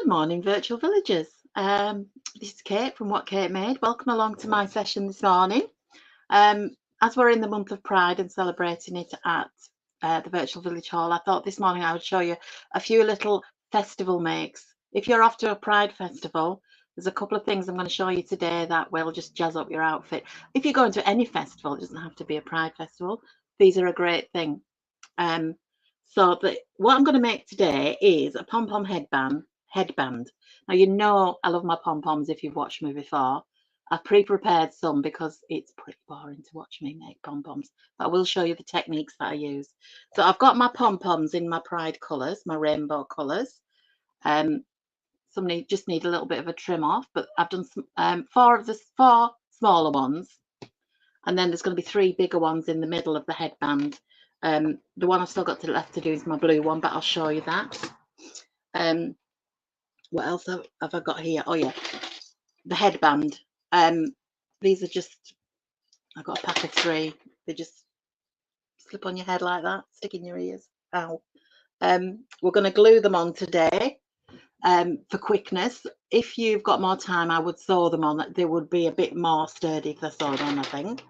Good morning, virtual villagers. This is Kate from What Kate Made. Welcome along to my session this morning. As we're in the month of Pride and celebrating it at the Virtual Village Hall, I thought this morning I would show you a few little festival makes. If you're off to a Pride festival, there's a couple of things I'm going to show you today that will just jazz up your outfit. If you're going to any festival, it doesn't have to be a Pride festival, these are a great thing. What I'm going to make today is a pom-pom headband. Now, you know I love my pom-poms if you've watched me before. I've pre-prepared some because it's pretty boring to watch me make pom-poms, but I will show you the techniques that I use. So I've got my pom-poms in my Pride colours, my rainbow colours. Some just need a little bit of a trim off, but I've done four smaller ones, and then there's going to be 3 bigger ones in the middle of the headband. The one I've still got left to do is my blue one, but I'll show you that. What else have I got here? Oh yeah, the headband. These are just, I've got a pack of 3. They just slip on your head like that, stick in your ears. Ow. We're going to glue them on today for quickness. If you've got more time, I would sew them on. They would be a bit more sturdy if they're sewed on, I think.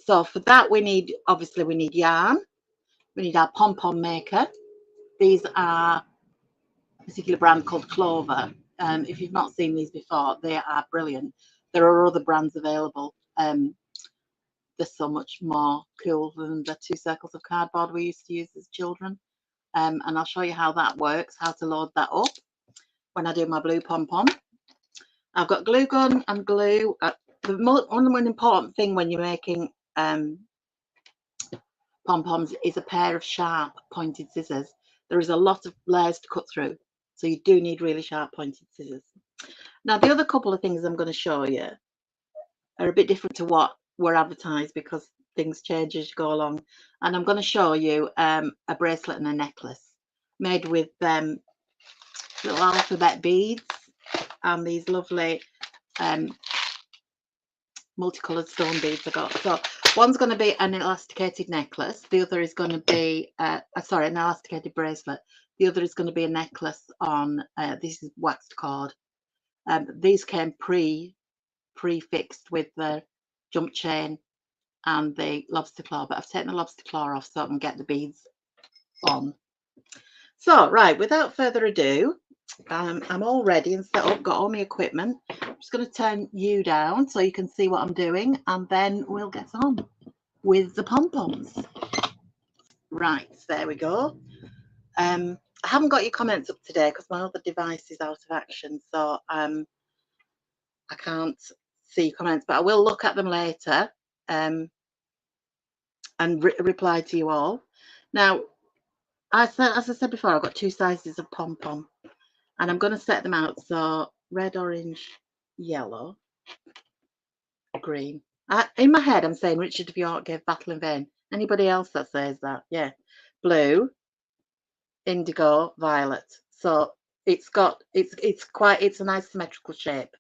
So for that, we need yarn. We need our pom-pom maker. These are a particular brand called Clover. If you've not seen these before, they are brilliant. There are other brands available. They're so much more cool than the 2 circles of cardboard we used to use as children. And I'll show you how that works, how to load that up when I do my blue pom-pom. I've got glue gun and glue. The one important thing when you're making pom-poms is a pair of sharp pointed scissors. There is a lot of layers to cut through, so you do need really sharp pointed scissors. Now, the other couple of things I'm going to show you are a bit different to what were advertised because things change as you go along. And I'm going to show you a bracelet and a necklace made with little alphabet beads and these lovely multicolored stone beads I got. So one's going to be an elasticated necklace. The other is going to be an elasticated bracelet. The other is going to be a necklace on this is waxed cord. These came pre-fixed with the jump chain and the lobster claw, but I've taken the lobster claw off so I can get the beads on. So right, without further ado, I'm all ready and set up, got all my equipment. I'm just going to turn you down so you can see what I'm doing, and then we'll get on with the pom-poms. Right, there we go. I haven't got your comments up today because my other device is out of action, so I can't see your comments, but I will look at them later and reply to you all. Now, as I said before, I've got 2 sizes of pom-pom, and I'm going to set them out. So red, orange, yellow, green. In my head, I'm saying Richard of York gave battle in vain. Anybody else that says that? Yeah. Blue, indigo, violet. So it's a nice symmetrical shape.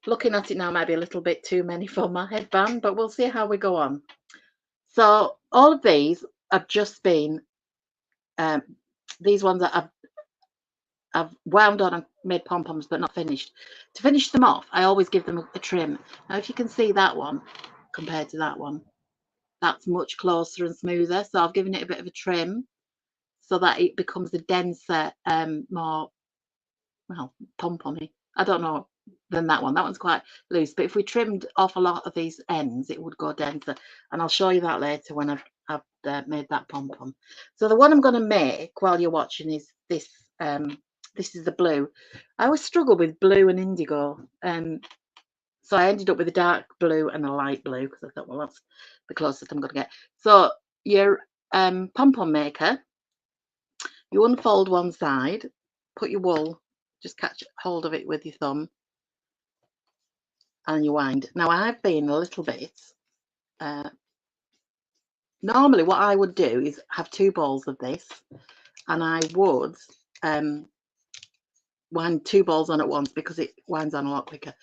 Looking at it now might be a little bit too many for my headband, but we'll see how we go on. So all of these have just been these ones that I've wound on and made pom-poms but not finished. To finish them off, I always give them a trim. Now, if you can see that one compared to that one, that's much closer and smoother. So I've given it a bit of a trim so that it becomes a denser, more, well, pom-pommy. I don't know, than that one. That one's quite loose. But if we trimmed off a lot of these ends, it would go denser. And I'll show you that later when I've made that pom-pom. So the one I'm going to make while you're watching is this. This is the blue. I always struggle with blue and indigo. So I ended up with a dark blue and a light blue because I thought, well, that's the closest I'm going to get. So your pom-pom maker, you unfold one side, put your wool, just catch hold of it with your thumb, and you wind. Now, I've been a little bit... normally what I would do is have 2 balls of this, and I would wind 2 balls on at once because it winds on a lot quicker.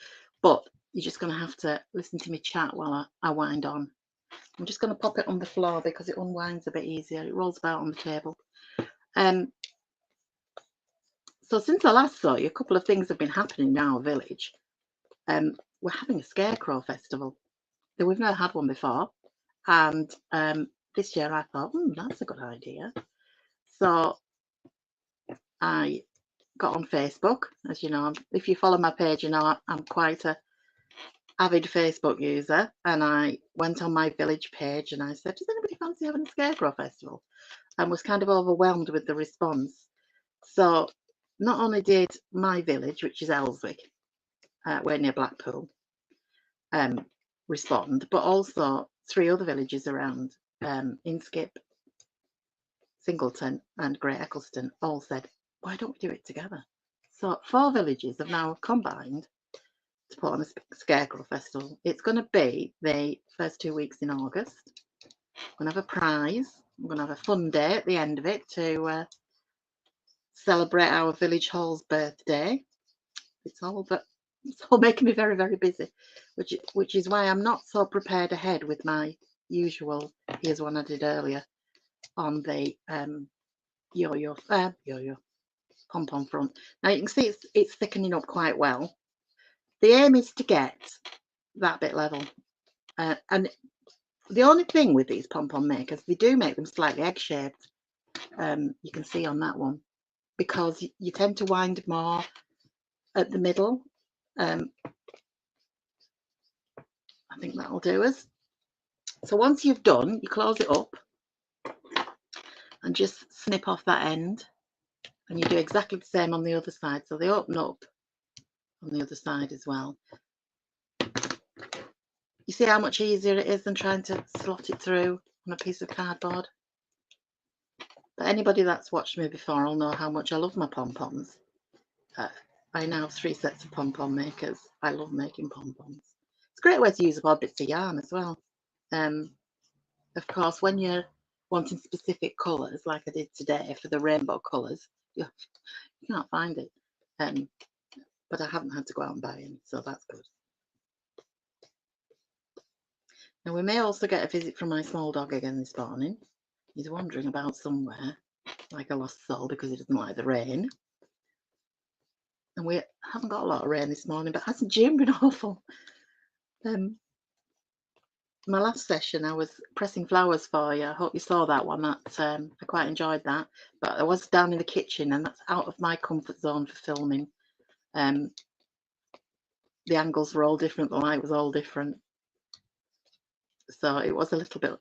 But you're just going to have to listen to me chat while I wind on. I'm just going to pop it on the floor because it unwinds a bit easier. It rolls about on the table. So since I last saw you, a couple of things have been happening in our village. We're having a scarecrow festival. We've never had one before, and this year I thought, that's a good idea. So I got on Facebook. As you know, if you follow my page, you know I'm quite a avid Facebook user, and I went on my village page and I said, does anybody fancy having a scarecrow festival? And was kind of overwhelmed with the response. So not only did my village, which is Elswick, we're near Blackpool, respond, but also 3 other villages around, Inskip, Singleton and Great Eccleston, all said, why don't we do it together? So 4 villages have now combined to put on a scarecrow festival. It's going to be the first 2 weeks in August. We're going to have a prize. We're going to have a fun day at the end of it to celebrate our village hall's birthday. It's all making me very, very busy, which is why I'm not so prepared ahead with my usual. Here's one I did earlier on the yo-yo pom-pom front. Now you can see it's thickening up quite well. The aim is to get that bit level, and the only thing with these pom-pom makers, they do make them slightly egg-shaped. You can see on that one, because you tend to wind more at the middle. I think that'll do us. So once you've done, you close it up and just snip off that end, and you do exactly the same on the other side. So they open up on the other side as well. You see how much easier it is than trying to slot it through on a piece of cardboard? But anybody that's watched me before will know how much I love my pom-poms. I now have 3 sets of pom-pom makers. I love making pom-poms. It's a great way to use up odd bits of yarn as well. Of course, when you're wanting specific colours, like I did today for the rainbow colours, you can't find it. But I haven't had to go out and buy any, so that's good. Now we may also get a visit from my small dog again this morning. He's wandering about somewhere like a lost soul because he doesn't like the rain. And we haven't got a lot of rain this morning, but hasn't June been awful? My last session I was pressing flowers for you. I hope you saw that one. I quite enjoyed that, but I was down in the kitchen and that's out of my comfort zone for filming. The angles were all different, the light was all different, so it was a little bit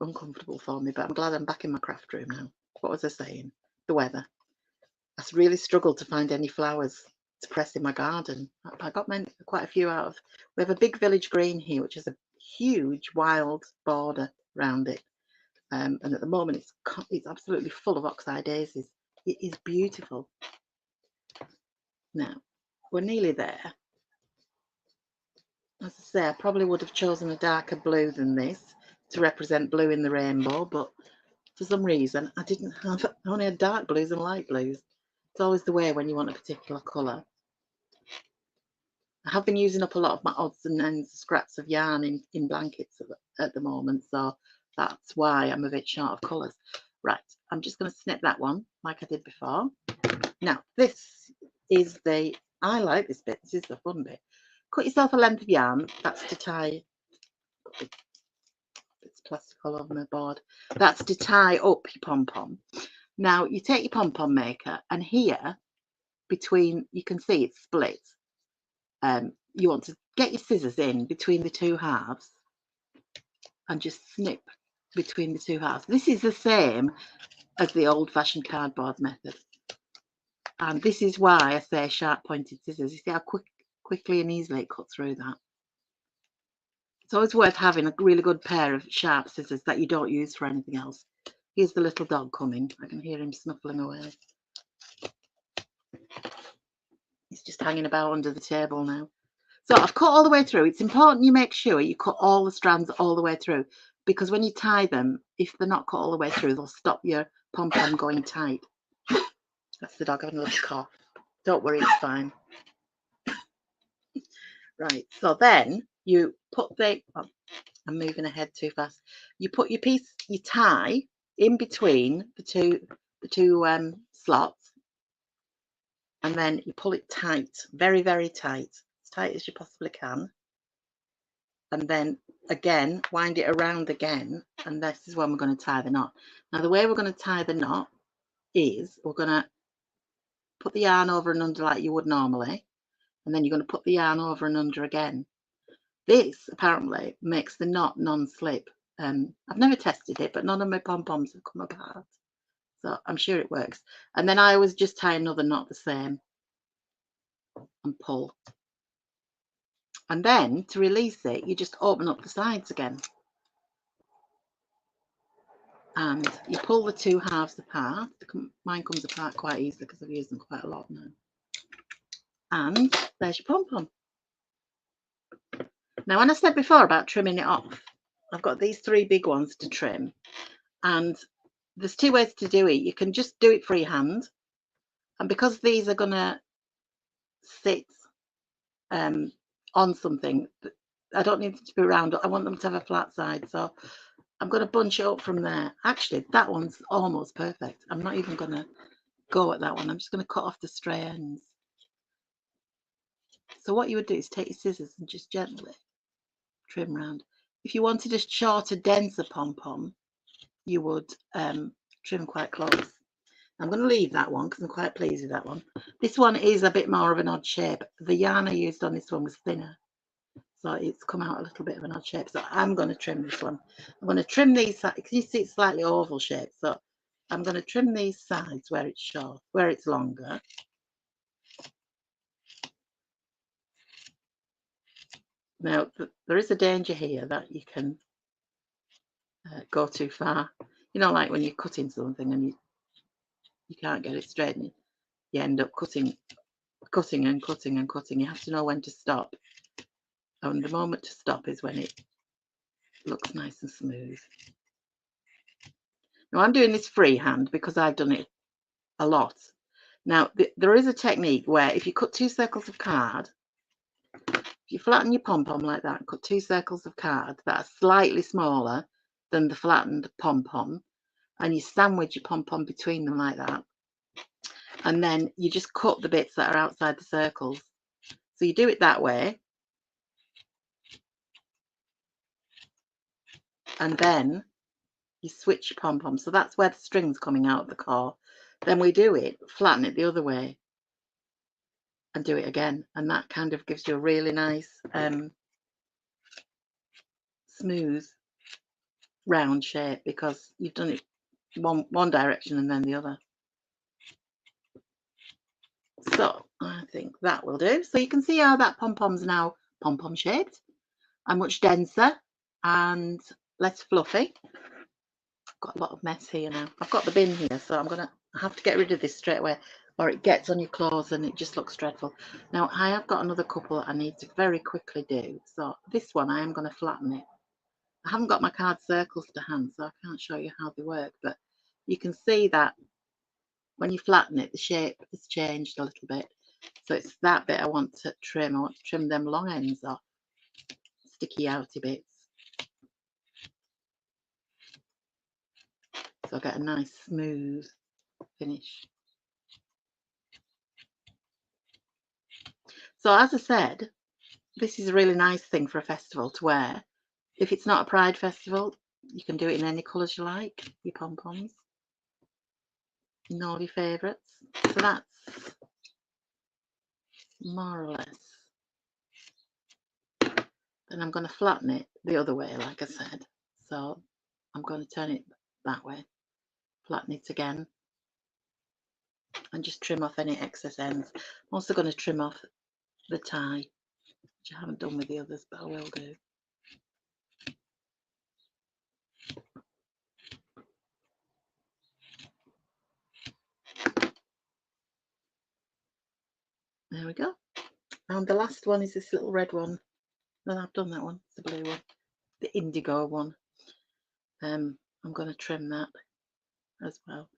uncomfortable for me, but I'm glad I'm back in my craft room now. What was I saying? The weather. I really struggled to find any flowers to press in my garden. I got quite a few out of. We have a big village green here, which is a huge wild border around it, and at the moment it's absolutely full of oxeye daisies. It is beautiful. Now we're nearly there. As I say, I probably would have chosen a darker blue than this to represent blue in the rainbow, but for some reason I didn't have. I only had dark blues and light blues. It's always the way when you want a particular colour. I have been using up a lot of my odds and ends, scraps of yarn in blankets at the moment, so that's why I'm a bit short of colours. Right, I'm just going to snip that one like I did before. Now, this is I like this bit, this is the fun bit. Cut yourself a length of yarn, that's to tie, it's plastic all over my board, that's to tie up your pom-pom. Now, you take your pom-pom maker, and here, between, you can see it's split. You want to get your scissors in between the 2 halves and just snip between the 2 halves. This is the same as the old-fashioned cardboard method, and this is why I say sharp pointed scissors. You see how quickly and easily it cuts through that. It's always worth having a really good pair of sharp scissors that you don't use for anything else. Here's the little dog coming. I can hear him snuffling away. He's just hanging about under the table now. So I've cut all the way through. It's important you make sure you cut all the strands all the way through, because when you tie them, if they're not cut all the way through, they'll stop your pom-pom going tight. That's the dog having a little cough. Don't worry, it's fine. Right, so then you put I'm moving ahead too fast. You put your tie in between the two slots, and then you pull it tight, very, very tight, as tight as you possibly can. And then again, wind it around again, and this is when we're going to tie the knot. Now, the way we're going to tie the knot is we're going to put the yarn over and under like you would normally, and then you're going to put the yarn over and under again. This apparently makes the knot non-slip. I've never tested it, but none of my pom-poms have come apart, so I'm sure it works. And then I always just tie another knot the same and pull. And then to release it, you just open up the sides again. And you pull the two halves apart. Mine comes apart quite easily because I've used them quite a lot now. And there's your pom-pom. Now, when I said before about trimming it off, I've got these 3 big ones to trim. And there's 2 ways to do it. You can just do it freehand. And because these are going to sit on something, I don't need it to be round. I want them to have a flat side. So I'm going to bunch it up from there. Actually, that one's almost perfect. I'm not even going to go at that one. I'm just going to cut off the stray ends. So what you would do is take your scissors and just gently trim round. If you wanted a shorter, denser pom-pom, you would trim quite close. I'm going to leave that one because I'm quite pleased with that one. This one is a bit more of an odd shape. The yarn I used on this one was thinner, so it's come out a little bit of an odd shape. So I'm going to trim this one. I'm going to trim these sides because you see it's slightly oval shape. So I'm going to trim these sides where it's short, where it's longer. Now, there is a danger here that you can go too far. You know, like when you're cutting something and you can't get it straight, and you end up cutting and cutting and cutting. You have to know when to stop. And the moment to stop is when it looks nice and smooth. Now, I'm doing this freehand because I've done it a lot. Now, there is a technique where if you cut 2 circles of card, if you flatten your pom-pom like that, cut 2 circles of card that are slightly smaller than the flattened pom-pom, and you sandwich your pom-pom between them like that, and then you just cut the bits that are outside the circles. So you do it that way, and then you switch your pom-pom. So that's where the string's coming out of the core. Then we do it, flatten it the other way, and do it again, and that kind of gives you a really nice smooth round shape because you've done it one direction and then the other. So I think that will do. So you can see how that pom-pom's now pom-pom shaped and much denser and less fluffy. I've got a lot of mess here now. I've got the bin here, so I'm gonna have to get rid of this straight away, or it gets on your clothes and it just looks dreadful. Now I have got another couple I need to very quickly do. So this one I am going to flatten it. I haven't got my card circles to hand, so I can't show you how they work, but you can see that when you flatten it, the shape has changed a little bit. So it's that bit I want to trim. I want to trim them long ends off, sticky outy bits. So I get a nice smooth finish. So as I said, this is a really nice thing for a festival to wear. If it's not a Pride festival, you can do it in any colours you like, your pom-poms. You know your favourites. So that's more or less. Then I'm going to flatten it the other way, like I said. So I'm going to turn it that way, flatten it again, and just trim off any excess ends. I'm also going to trim off the tie, which I haven't done with the others, but I will do. There we go. And the last one is this little red one. No, I've done that one. It's the blue one, the indigo one. I'm going to trim that as well,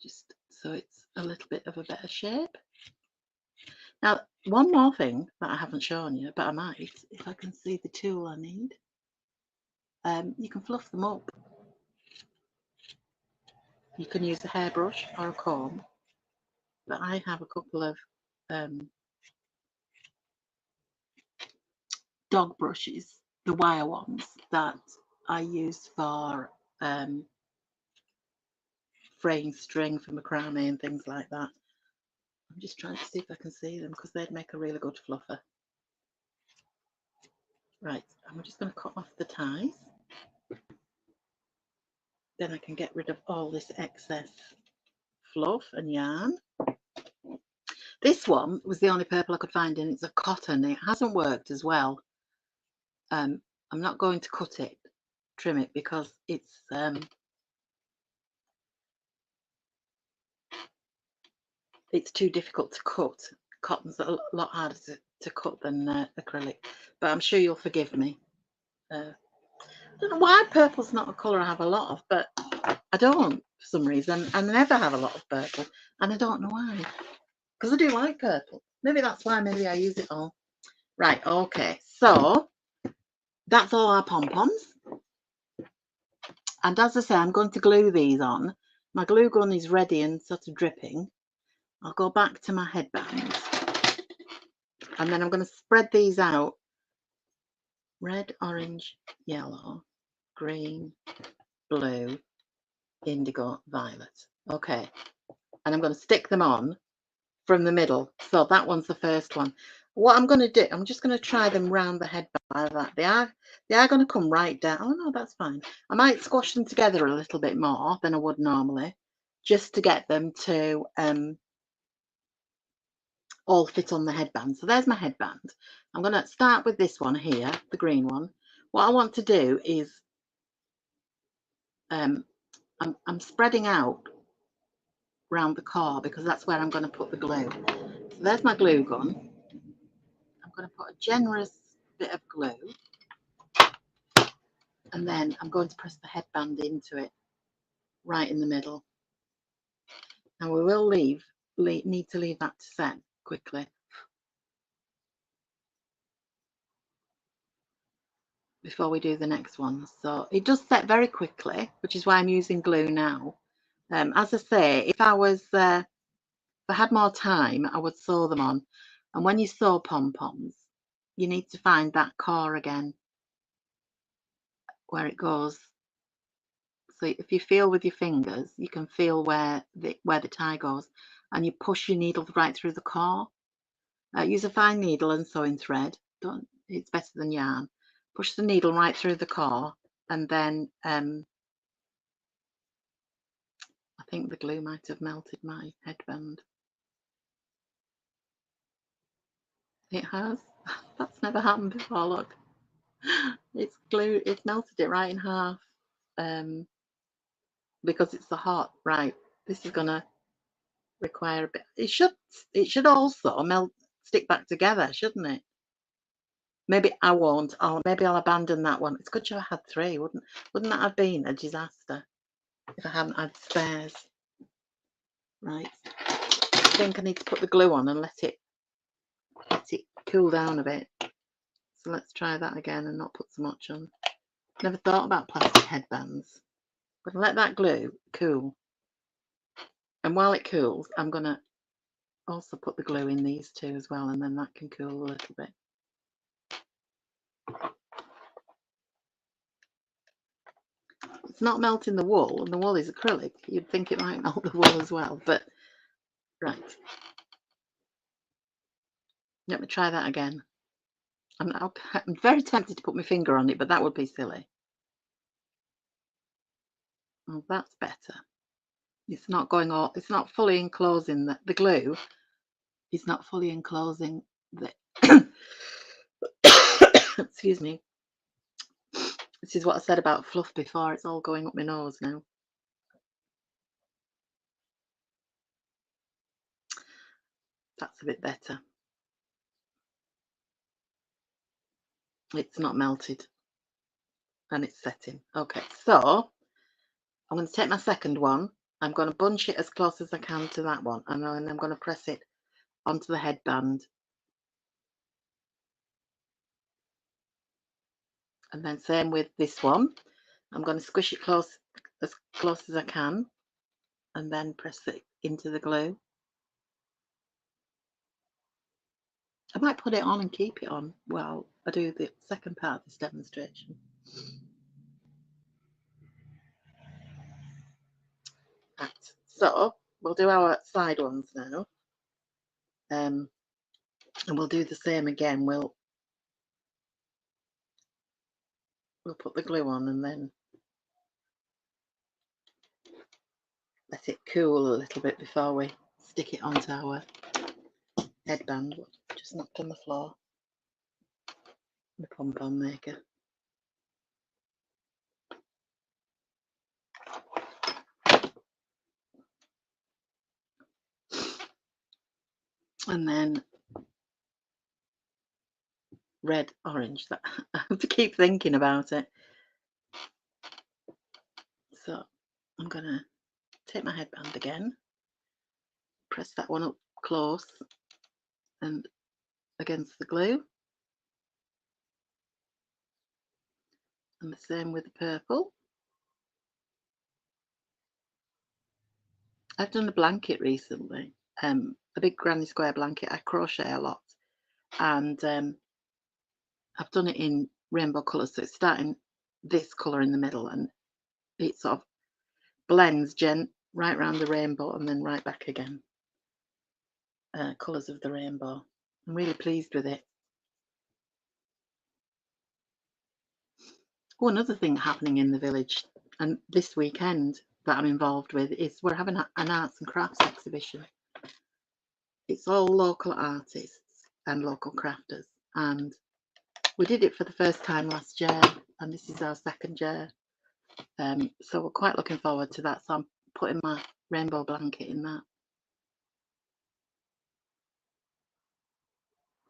just so it's a little bit of a better shape. Now, one more thing that I haven't shown you, but I might, if I can see the tool I need. You can fluff them up. You can use a hairbrush or a comb but I have a couple of dog brushes, the wire ones that I use for fraying string for macrame and things like that. I'm just trying to see if I can see them because they'd make a really good fluffer. Right, I'm just going to cut off the ties. Then I can get rid of all this excess fluff and yarn. This one was the only purple I could find, and it's a cotton. It hasn't worked as well. I'm not going to cut it, trim it, because it's too difficult to cut. Cotton's a lot harder to cut than acrylic, but I'm sure you'll forgive me. I don't know why purple's not a colour I have a lot of, but I don't for some reason. I never have a lot of purple, and I don't know why. Because I do like purple. Maybe that's why. Maybe I use it all. Right, okay. So that's all our pom-poms. And as I say, I'm going to glue these on. My glue gun is ready and sort of dripping. I'll go back to my headbands. And then I'm going to spread these out. Red, orange, yellow, green, blue, indigo, violet. Okay. And I'm going to stick them on from the middle. So that one's the first one. What I'm going to do, I'm just going to try them round the headband like that. They are going to come right down. Oh no, that's fine. I might squash them together a little bit more than I would normally, just to get them to all fit on the headband. So there's my headband. I'm going to start with this one here, the green one. What I want to do is I'm spreading out round the core because that's where I'm going to put the glue. So there's my glue gun. I'm going to put a generous bit of glue, and then I'm going to press the headband into it right in the middle. And we will need to leave that to set quickly before we do the next one. So it does set very quickly, which is why I'm using glue now. As I say, if I had more time, I would sew them on. And when you sew pom-poms, you need to find that core again where it goes. So if you feel with your fingers, you can feel where the tie goes, and you push your needle right through the core. Use a fine needle and sewing thread. It's better than yarn. Push the needle right through the core, and then I think the glue might have melted my headband. It has. That's never happened before. Look, it's glue. It's melted it right in half. Because it's so hot. Right. This is gonna require a bit. It should also stick back together, shouldn't it? Maybe I won't. Maybe I'll abandon that one. It's good I had 3. Wouldn't that have been a disaster if I hadn't had spares? Right. I think I need to put the glue on and let it cool down a bit. So let's try that again and not put so much on. Never thought about plastic headbands. But let that glue cool. And while it cools, I'm going to also put the glue in these two as well, and then that can cool a little bit. It's not melting the wool, and the wool is acrylic. You'd think it might melt the wool as well, but right. Let me try that again. I'm very tempted to put my finger on it, but that would be silly. Oh, that's better. It's not going all. It's not fully enclosing the glue. It's not fully enclosing the. Excuse me. This is what I said about fluff before. It's all going up my nose now. That's a bit better. It's not melted and it's setting. Okay, so I'm going to take my second one. I'm going to bunch it as close as I can to that one, and then I'm going to press it onto the headband. And then same with this one. I'm going to squish it as close as I can, and then press it into the glue. I might put it on and keep it on while I do the second part of this demonstration. Right, so we'll do our side ones now. And we'll do the same again. We'll put the glue on and then let it cool a little bit before we stick it onto our headband. Just knocked on the floor. The pom-pom maker. And then red, orange. That I have to keep thinking about it. So I'm gonna take my headband again, press that one up close and against the glue, and the same with the purple. I've done a blanket recently, a big granny square blanket. I crochet a lot, and I've done it in rainbow colours, so it's starting this colour in the middle, and it sort of blends right around the rainbow and then right back again. Colours of the rainbow. I'm really pleased with it. Oh, another thing happening in the village, and this weekend that I'm involved with, is we're having an arts and crafts exhibition. It's all local artists and local crafters, and we did it for the first time last year, and this is our second year. So we're quite looking forward to that. So I'm putting my rainbow blanket in that.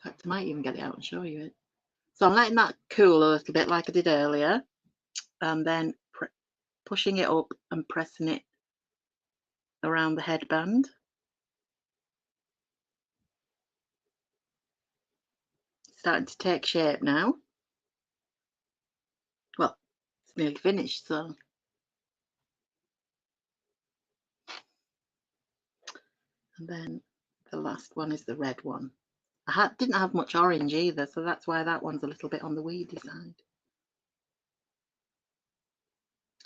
In fact, I might even get it out and show you it. So I'm letting that cool a little bit like I did earlier, and then pushing it up and pressing it around the headband. Starting to take shape now. Well, it's nearly finished, so. And then the last one is the red one. I didn't have much orange either, so that's why that one's a little bit on the weedy side.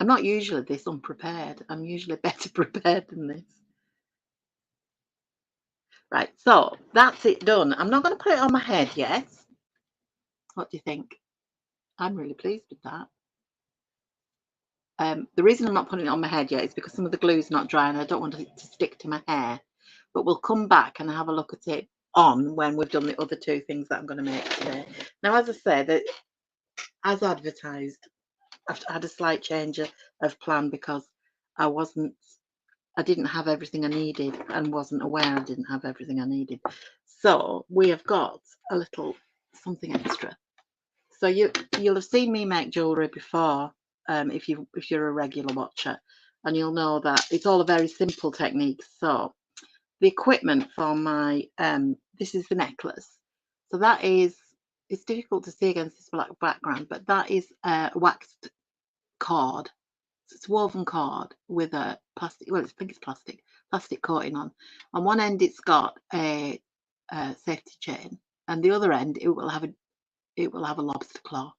I'm not usually this unprepared. I'm usually better prepared than this. Right, so that's it done. I'm not going to put it on my head yet. What do you think? I'm really pleased with that. The reason I'm not putting it on my head yet is because some of the glue's not dry and I don't want it to stick to my hair. But we'll come back and have a look at it on when we've done the other two things that I'm going to make today. Now, as I said, as advertised, I've had a slight change of plan because I didn't have everything I needed and wasn't aware I didn't have everything I needed. So we have got a little something extra. So you'll have seen me make jewellery before, if you're a regular watcher, and you'll know that it's all a very simple technique. So the equipment for my this is the necklace. So that is, it's difficult to see against this black background, but that is a waxed cord. So it's woven cord with a plastic, well, I think it's plastic coating on. On one end it's got a safety chain, and the other end it will have a lobster claw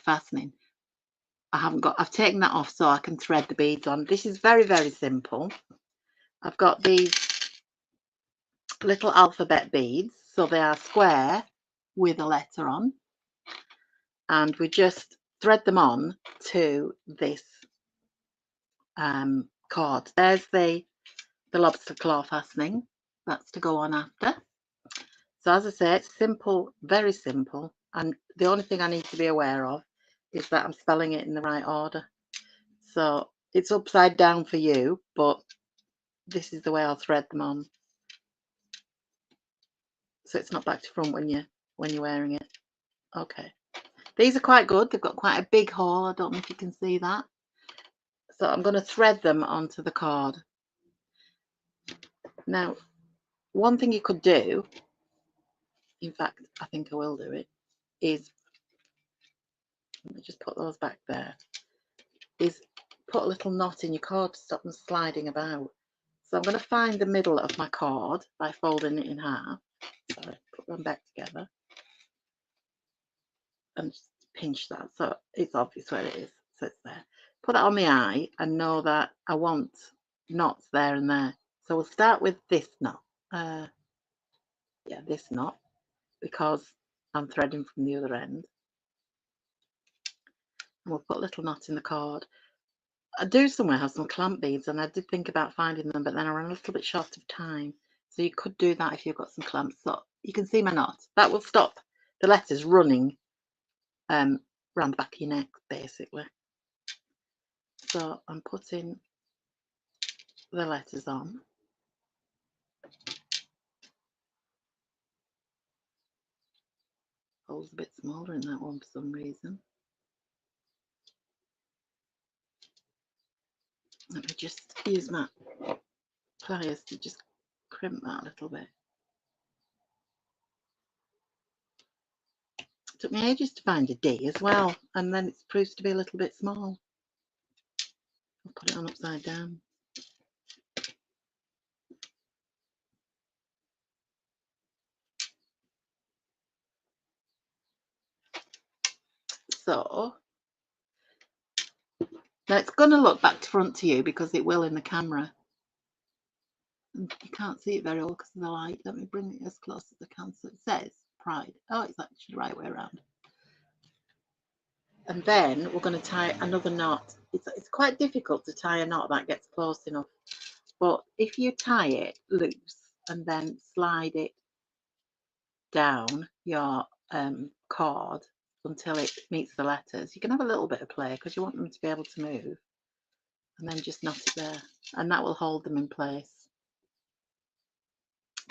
fastening. I've taken that off so I can thread the beads on. This is very, very simple. I've got these little alphabet beads, so they are square with a letter on, and we just thread them on to this cord. There's the lobster claw fastening. That's to go on after. So as I say, it's simple, very simple, and the only thing I need to be aware of is that I'm spelling it in the right order. So it's upside down for you, but this is the way I'll thread them on, so it's not back to front when you're wearing it. Okay, these are quite good. They've got quite a big hole. I don't know if you can see that. So I'm going to thread them onto the cord. Now, one thing you could do, in fact, I think I will do it, is, let me just put those back there, is put a little knot in your cord to stop them sliding about. So I'm going to find the middle of my cord by folding it in half. Sorry, put put them back together and just pinch that so it's obvious where it is. So it's there. Put that on the eye and know that I want knots there and there. So we'll start with this knot. Yeah, this knot, because I'm threading from the other end. And we'll put a little knot in the cord. I do somewhere have some clamp beads, and I did think about finding them, but then I ran a little bit short of time. So you could do that if you've got some clamps. So you can see my knot. That will stop the letters running round the back of your neck, basically. So I'm putting the letters on. Hole's a bit smaller in that one for some reason. Let me just use my pliers to just crimp that a little bit. It took me ages to find a D as well, and then it proves to be a little bit small. I'll put it on upside down. So now it's going to look back to front to you because it will in the camera. And you can't see it very well because of the light. Let me bring it as close as I can. So it says Pride. Oh, it's actually the right way around. And then we're going to tie another knot. It's quite difficult to tie a knot that gets close enough. But if you tie it loose and then slide it down your cord until it meets the letters, you can have a little bit of play because you want them to be able to move, and then just knot it there, and that will hold them in place.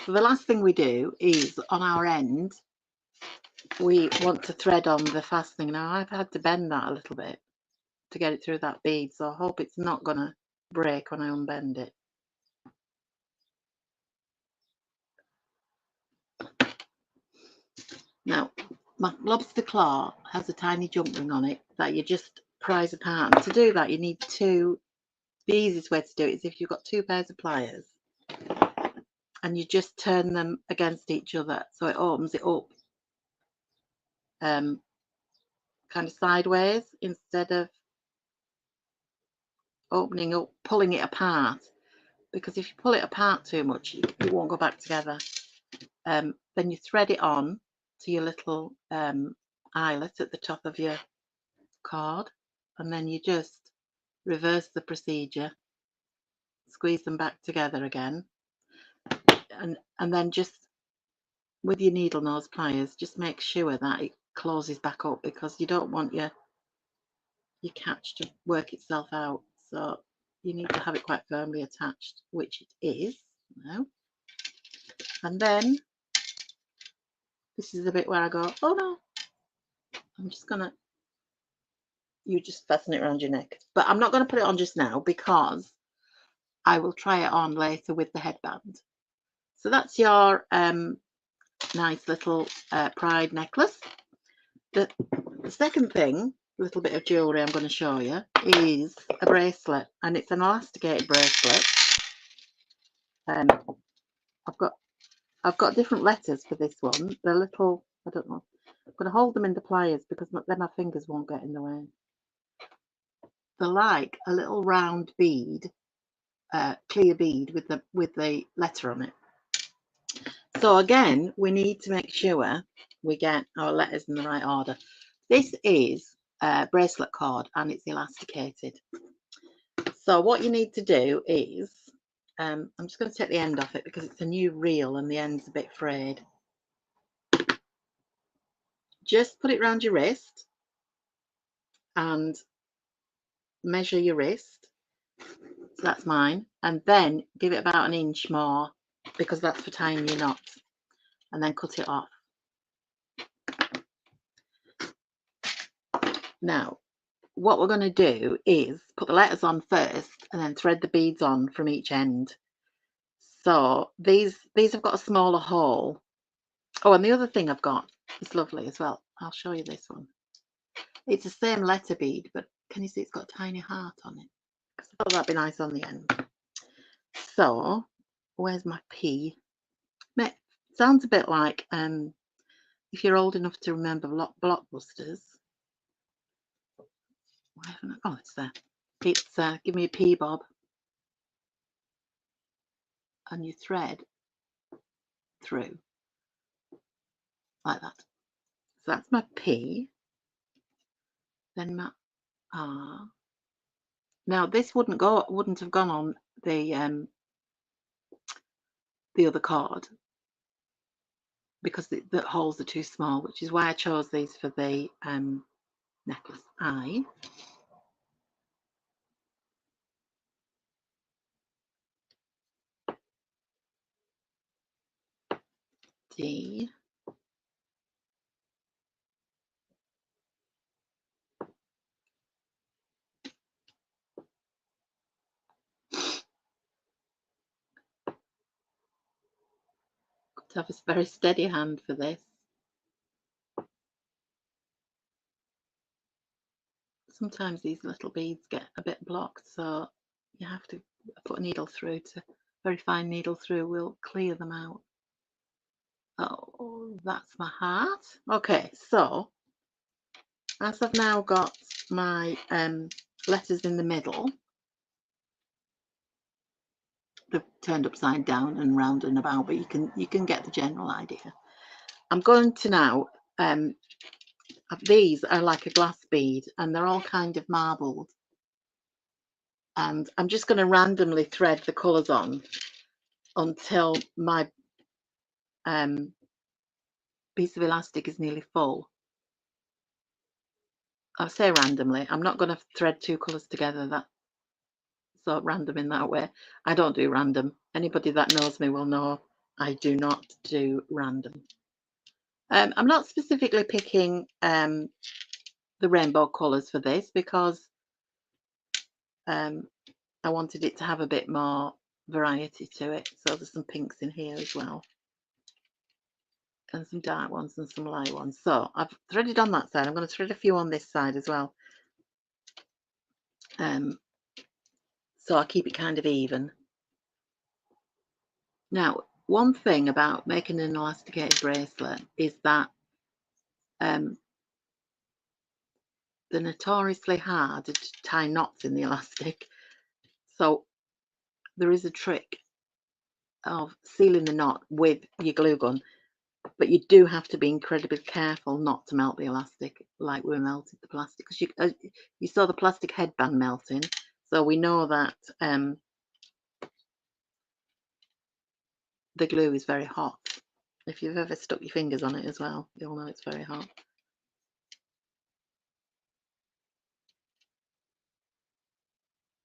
So the last thing we do is on our end we want to thread on the fastening. Now I've had to bend that a little bit to get it through that bead, so I hope it's not going to break when I unbend it. Now my lobster claw has a tiny jump ring on it that you just prise apart, and to do that you need two. The easiest way to do it is if you've got two pairs of pliers and you just turn them against each other so it opens it up kind of sideways instead of opening up, pulling it apart, because if you pull it apart too much it won't go back together. Then you thread it on to your little eyelet at the top of your cord, and then you just reverse the procedure, squeeze them back together again, and then just with your needle nose pliers just make sure that it closes back up, because you don't want your catch to work itself out. So you need to have it quite firmly attached, which it is now. And then this is the bit where I go, oh no, I'm just gonna, you just fasten it around your neck, but I'm not going to put it on just now because I will try it on later with the headband. So that's your nice little Pride necklace. The second thing, a little bit of jewellery I'm going to show you, is a bracelet, and it's an elasticated bracelet. I've got different letters for this one. They're little, I don't know, I'm going to hold them in the pliers because then my fingers won't get in the way. They're like a little round bead, clear bead with the letter on it. So again, we need to make sure we get our letters in the right order. This is a bracelet cord and it's elasticated. So what you need to do is, I'm just going to take the end off it because it's a new reel and the end's a bit frayed. Just put it around your wrist and measure your wrist. So that's mine. And then give it about an inch more because that's for tying your knots. And then cut it off. Now, what we're going to do is put the letters on first and then thread the beads on from each end. So these have got a smaller hole. Oh, and the other thing I've got is lovely as well. I'll show you this one. It's the same letter bead, but can you see it's got a tiny heart on it? Because I thought that'd be nice on the end. So where's my P? Sounds a bit like if you're old enough to remember Blockbusters. Why haven't I? Oh, it's there. It's give me a P, Bob, and you thread through like that. So that's my P. Then my R. Now this wouldn't have gone on the other card because the holes are too small, which is why I chose these for the necklace. I. D. Got to have a very steady hand for this. Sometimes these little beads get a bit blocked, so you have to put a needle through. Very fine needle through will clear them out. Oh, that's my heart. Okay, so as I've now got my letters in the middle, they're turned upside down and round and about, but you can get the general idea. I'm going to now these are like a glass bead and they're all kind of marbled, and I'm just going to randomly thread the colours on until my piece of elastic is nearly full. I say randomly, I'm not going to thread two colours together. That's so random in that way. I don't do random. Anybody that knows me will know I do not do random. I'm not specifically picking the rainbow colours for this because I wanted it to have a bit more variety to it. So there's some pinks in here as well, and some dark ones and some light ones. So I've threaded on that side. I'm going to thread a few on this side as well. So I keep it kind of even. Now, one thing about making an elasticated bracelet is that they're notoriously hard to tie knots in the elastic. So there is a trick of sealing the knot with your glue gun, but you do have to be incredibly careful not to melt the elastic like we melted the plastic, because you saw the plastic headband melting, so we know that the glue is very hot. If you've ever stuck your fingers on it as well, you'll know it's very hot.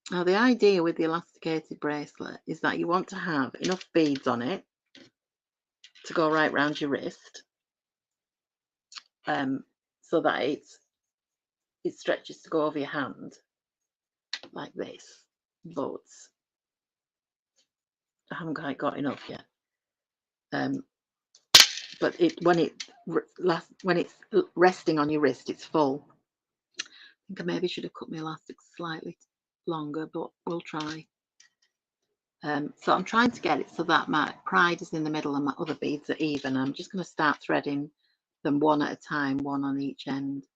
Now the idea with the elasticated bracelet is that you want to have enough beads on it to go right round your wrist, so that it stretches to go over your hand like this, but I haven't quite got enough yet. But when it's resting on your wrist, it's full. I think I maybe should have cut my elastic slightly longer, but we'll try. So I'm trying to get it so that my pride is in the middle and my other beads are even. I'm just going to start threading them one at a time, one on each end.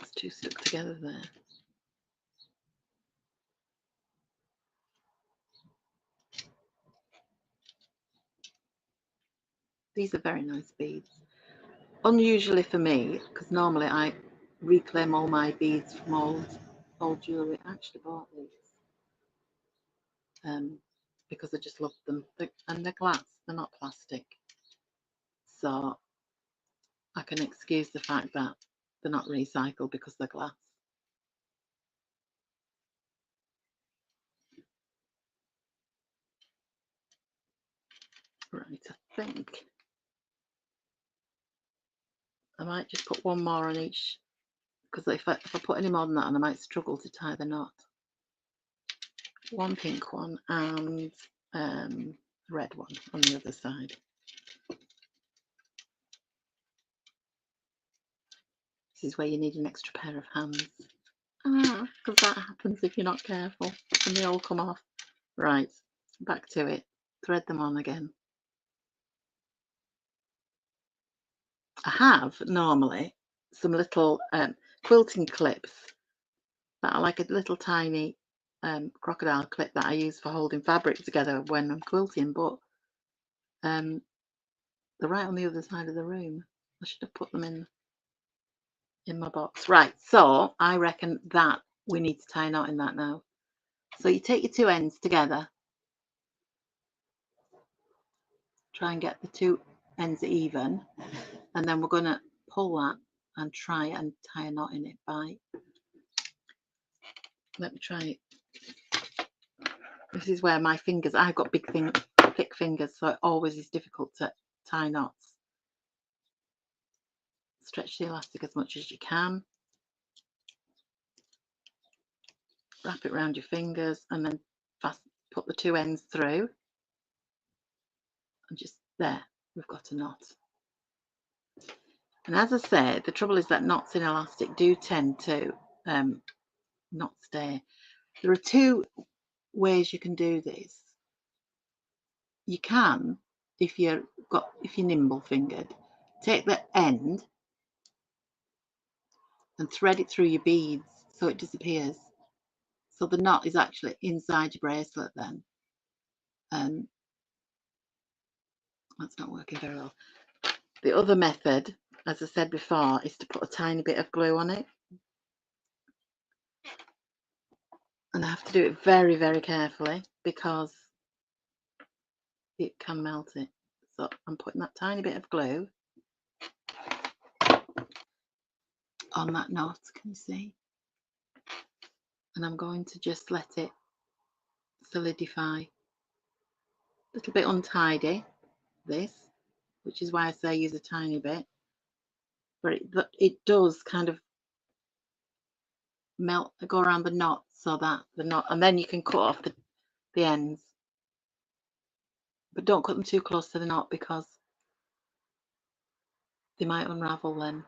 It's two stuck together there. These are very nice beads. Unusually for me, because normally I reclaim all my beads from old jewellery. I actually bought these because I just love them. And they're glass, they're not plastic. So I can excuse the fact that they're not recycled because they're glass. Right, I think I might just put one more on each, because if I put any more than that on, I might struggle to tie the knot. One pink one and a red one on the other side. This is where you need an extra pair of hands. Because that happens if you're not careful and they all come off. Right, back to it. Thread them on again. I have normally some little quilting clips that are like a little tiny crocodile clip that I use for holding fabric together when I'm quilting, but they're right on the other side of the room. I should have put them in my box. Right, so I reckon that we need to tie a knot in that now. So you take your two ends together, try and get the two ends even, and then we're going to pull that and try and tie a knot in it by, let me try it. This is where my fingers, I've got big thick fingers, so it always is difficult to tie knots. Stretch the elastic as much as you can, wrap it around your fingers, and then put the two ends through, and just there, we've got a knot. And as I said, the trouble is that knots in elastic do tend to not stay. There are two ways you can do this. You can, if you're nimble fingered, take the end and thread it through your beads so it disappears. So the knot is actually inside your bracelet then. That's not working very well. The other method, as I said before, is to put a tiny bit of glue on it. And I have to do it very, very carefully because it can melt it. So I'm putting that tiny bit of glue on that knot, can you see? And I'm going to just let it solidify. A little bit untidy, this, which is why I say use a tiny bit. But it does kind of melt, go around the knot so that the knot, and then you can cut off the ends. But don't cut them too close to the knot because they might unravel then.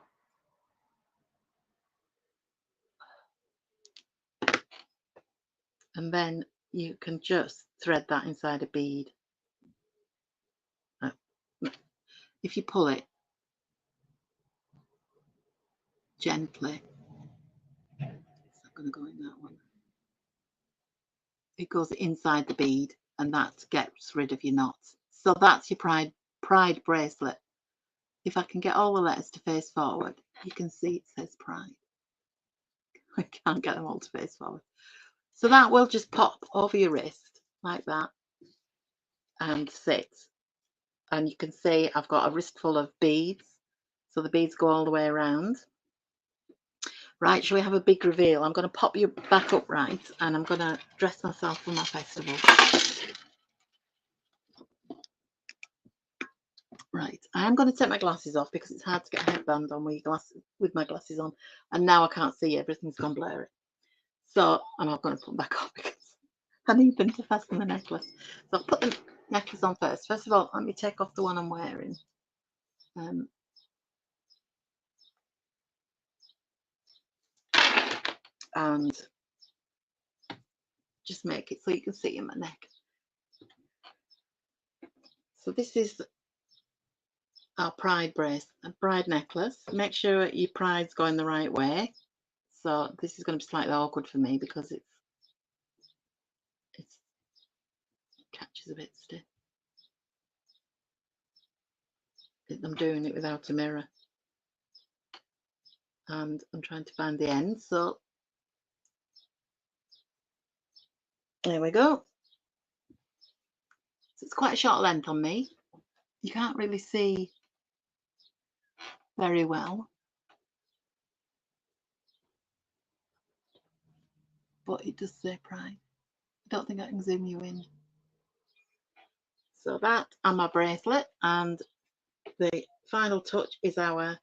And then you can just thread that inside a bead. If you pull it gently, it's not going to go in that one. It goes inside the bead and that gets rid of your knots. So that's your pride bracelet. If I can get all the letters to face forward, you can see it says pride. I can't get them all to face forward. So that will just pop over your wrist like that and sit. And you can see I've got a wrist full of beads. So the beads go all the way around. Right, shall we have a big reveal? I'm going to pop you back upright and I'm going to dress myself for my festival. Right, I am going to take my glasses off because it's hard to get a headband on with my glasses on. And now I can't see, everything's gone blurry. So I'm not going to put them back on because I need them to fasten the necklace. So I'll put the necklace on first. First of all, let me take off the one I'm wearing. And just make it so you can see in my neck. So this is our pride necklace. Make sure your pride's going the right way. So this is going to be slightly awkward for me because it catches a bit stiff. I'm doing it without a mirror. And I'm trying to find the end. So there we go. So it's quite a short length on me. You can't really see very well. But it does say pride. I don't think I can zoom you in. So that and my bracelet, and the final touch is our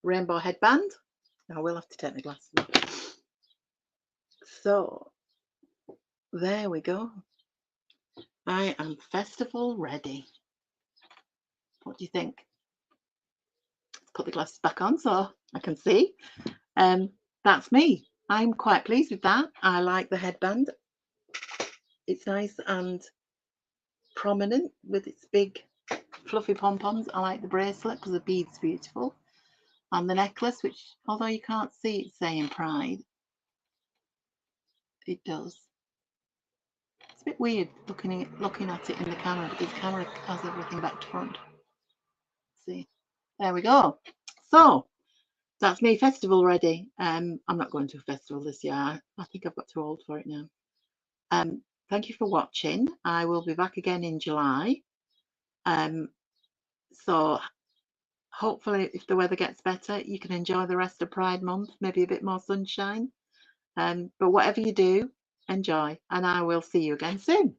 rainbow headband. I will have to take my glasses off. So there we go. I am festival ready. What do you think? It's put the glasses back on so I can see. That's me. I'm quite pleased with that. I like the headband. It's nice and prominent with its big fluffy pom-poms. I like the bracelet because the bead's beautiful. And the necklace, which although you can't see it saying Pride, it does. It's a bit weird looking at it in the camera because the camera has everything back to front. See, there we go. So that's me festival ready. I'm not going to a festival this year. I think I've got too old for it now. Thank you for watching. I will be back again in July. So hopefully if the weather gets better, you can enjoy the rest of Pride month, maybe a bit more sunshine. But whatever you do, enjoy, and I will see you again soon.